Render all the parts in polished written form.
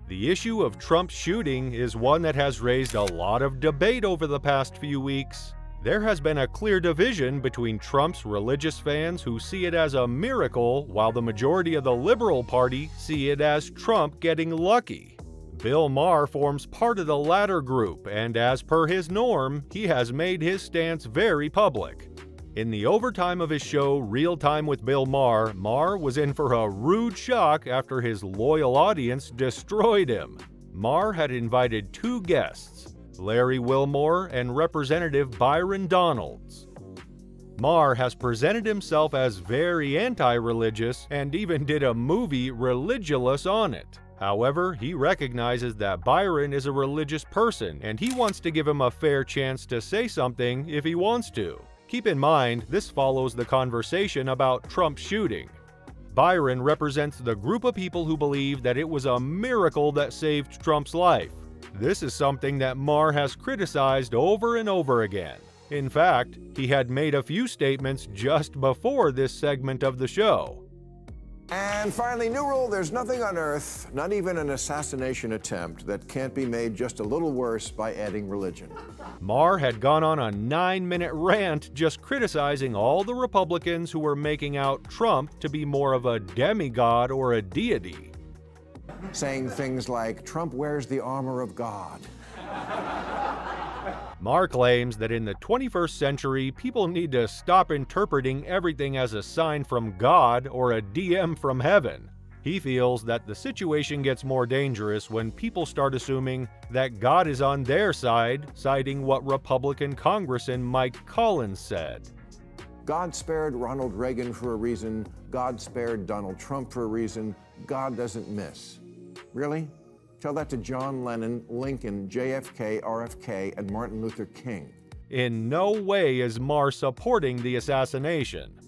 The issue of Trump's shooting is one that has raised a lot of debate over the past few weeks. There has been a clear division between Trump's religious fans who see it as a miracle, while the majority of the Liberal Party see it as Trump getting lucky. Bill Maher forms part of the latter group, and as per his norm, he has made his stance very public. In the overtime of his show Real Time with Bill Maher, Maher was in for a rude shock after his loyal audience destroyed him. Maher had invited two guests, Larry Wilmore and Representative Byron. Maher has presented himself as very anti-religious and even did a movie Religulous on it. However, he recognizes that Byron is a religious person and he wants to give him a fair chance to say something if he wants to. Keep in mind, this follows the conversation about Trump's shooting. Byron represents the group of people who believe that it was a miracle that saved Trump's life. This is something that Maher has criticized over and over again. In fact, he had made a few statements just before this segment of the show. And finally, new rule, there's nothing on earth, not even an assassination attempt, that can't be made just a little worse by adding religion. Maher had gone on a 9-minute rant just criticizing all the Republicans who were making out Trump to be more of a demigod or a deity. Saying things like, Trump wears the armor of God. Maher claims that in the 21st century, people need to stop interpreting everything as a sign from God or a DM from heaven. He feels that the situation gets more dangerous when people start assuming that God is on their side, citing what Republican Congressman Mike Collins said. God spared Ronald Reagan for a reason. God spared Donald Trump for a reason. God doesn't miss. Really? Tell that to John Lennon, Lincoln, JFK, RFK, and Martin Luther King. In no way is Maher supporting the assassination.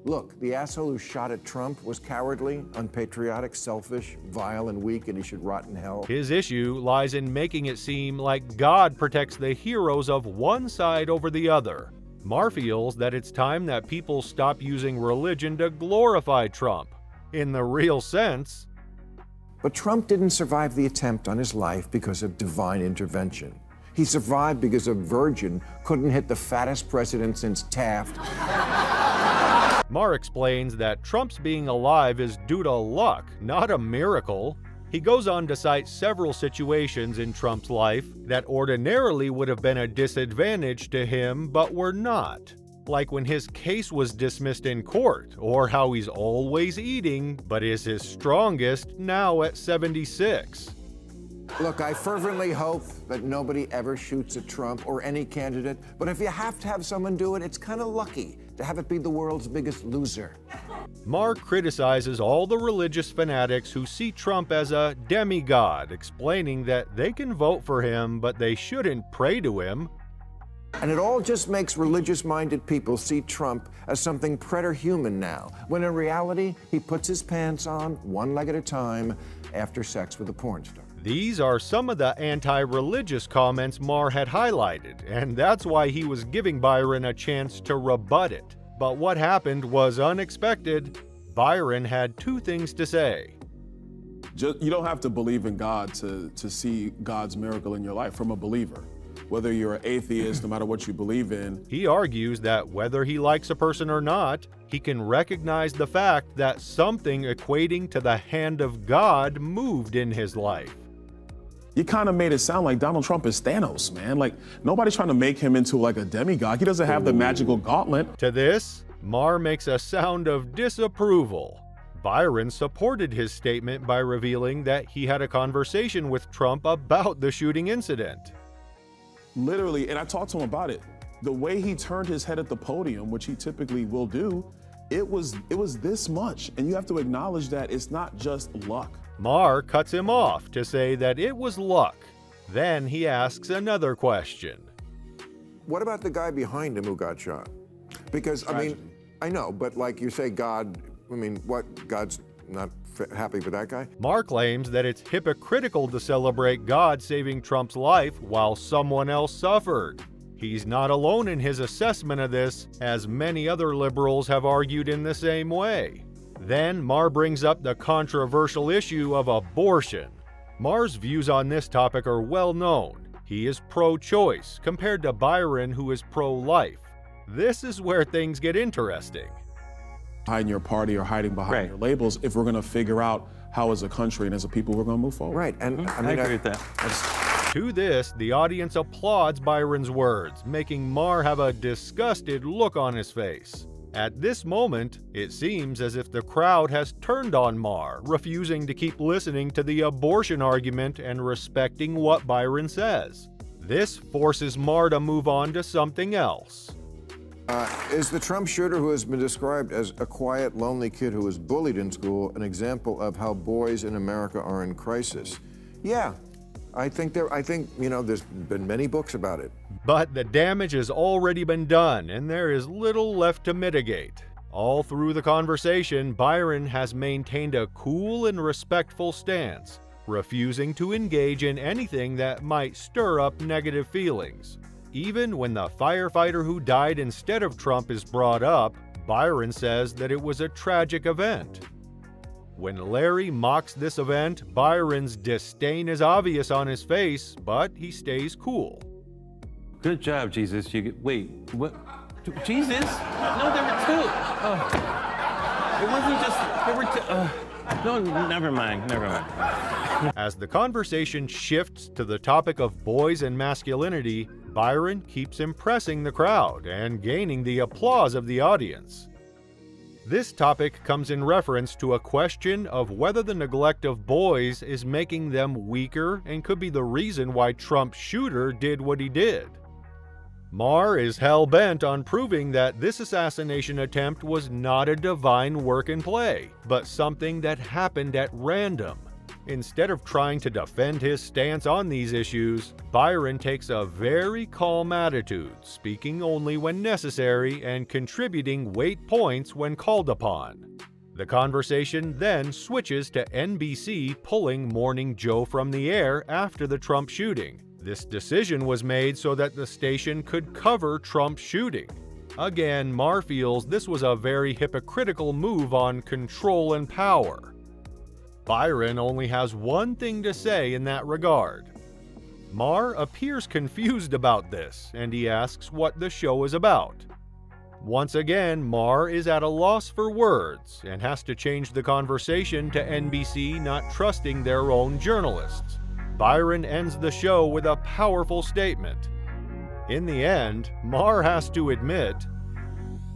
Look, the asshole who shot at Trump was cowardly, unpatriotic, selfish, vile, and weak, and he should rot in hell. His issue lies in making it seem like God protects the heroes of one side over the other. Maher feels that it's time that people stop using religion to glorify Trump. In the real sense, but Trump didn't survive the attempt on his life because of divine intervention. He survived because a virgin couldn't hit the fattest president since Taft. Maher explains that Trump's being alive is due to luck, not a miracle. He goes on to cite several situations in Trump's life that ordinarily would have been a disadvantage to him but were not. Like when his case was dismissed in court, or how he's always eating, but is his strongest now at 76. Look, I fervently hope that nobody ever shoots at Trump or any candidate, but if you have to have someone do it, it's kind of lucky to have it be the world's biggest loser. Maher criticizes all the religious fanatics who see Trump as a demigod, explaining that they can vote for him, but they shouldn't pray to him. And it all just makes religious-minded people see Trump as something preter-human now, when in reality, he puts his pants on, one leg at a time, after sex with a porn star. These are some of the anti-religious comments Maher had highlighted, and that's why he was giving Byron a chance to rebut it. But what happened was unexpected. Byron had two things to say. You don't have to believe in God to see God's miracle in your life from a believer. Whether you're an atheist, no matter what you believe in. He argues that whether he likes a person or not, he can recognize the fact that something equating to the hand of God moved in his life. You kind of made it sound like Donald Trump is Thanos, man. Like, nobody's trying to make him into like a demigod. He doesn't have the magical gauntlet. To this, Maher makes a sound of disapproval. Byron supported his statement by revealing that he had a conversation with Trump about the shooting incident. Literally, and I talked to him about it. The way he turned his head at the podium, which he typically will do, it was this much. And you have to acknowledge that it's not just luck. Maher cuts him off to say that it was luck. Then he asks another question. What about the guy behind him who got shot? Because, I know, but like you say, God, God's not happy with that guy? Maher claims that it's hypocritical to celebrate God saving Trump's life while someone else suffered. He's not alone in his assessment of this, as many other liberals have argued in the same way. Then Maher brings up the controversial issue of abortion. Maher's views on this topic are well known. He is pro-choice, compared to Byron, who is pro-life. This is where things get interesting. Hiding your party or hiding behind your labels if we're going to figure out how as a country and as a people we're going to move forward. Right, and I agree with that. To this, the audience applauds Byron's words, making Maher have a disgusted look on his face. At this moment, it seems as if the crowd has turned on Maher, refusing to keep listening to the abortion argument and respecting what Byron says. This forces Maher to move on to something else. Is the Trump shooter, who has been described as a quiet, lonely kid who was bullied in school, an example of how boys in America are in crisis? Yeah, I think there's been many books about it. But the damage has already been done, and there is little left to mitigate. All through the conversation, Byron has maintained a cool and respectful stance, refusing to engage in anything that might stir up negative feelings. Even when the firefighter who died instead of Trump is brought up, Byron says that it was a tragic event. When Larry mocks this event, Byron's disdain is obvious on his face, but he stays cool. Good job, Jesus. Wait, what? Jesus? No, there were two. It wasn't just, there were two. No, never mind. As the conversation shifts to the topic of boys and masculinity, Byron keeps impressing the crowd and gaining the applause of the audience. This topic comes in reference to a question of whether the neglect of boys is making them weaker and could be the reason why Trump's shooter did what he did. Maher is hell-bent on proving that this assassination attempt was not a divine work and play, but something that happened at random. Instead of trying to defend his stance on these issues, Byron takes a very calm attitude, speaking only when necessary and contributing weight points when called upon. The conversation then switches to NBC pulling Morning Joe from the air after the Trump shooting. This decision was made so that the station could cover Trump's shooting. Again, Maher feels this was a very hypocritical move on control and power. Byron only has one thing to say in that regard. Maher appears confused about this, and he asks what the show is about. Once again, Maher is at a loss for words and has to change the conversation to NBC not trusting their own journalists. Byron ends the show with a powerful statement. In the end, Maher has to admit.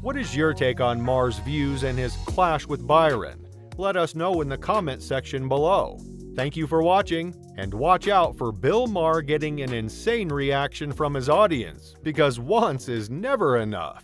What is your take on Maher's views and his clash with Byron? Let us know in the comment section below. Thank you for watching, and watch out for Bill Maher getting an insane reaction from his audience, because once is never enough.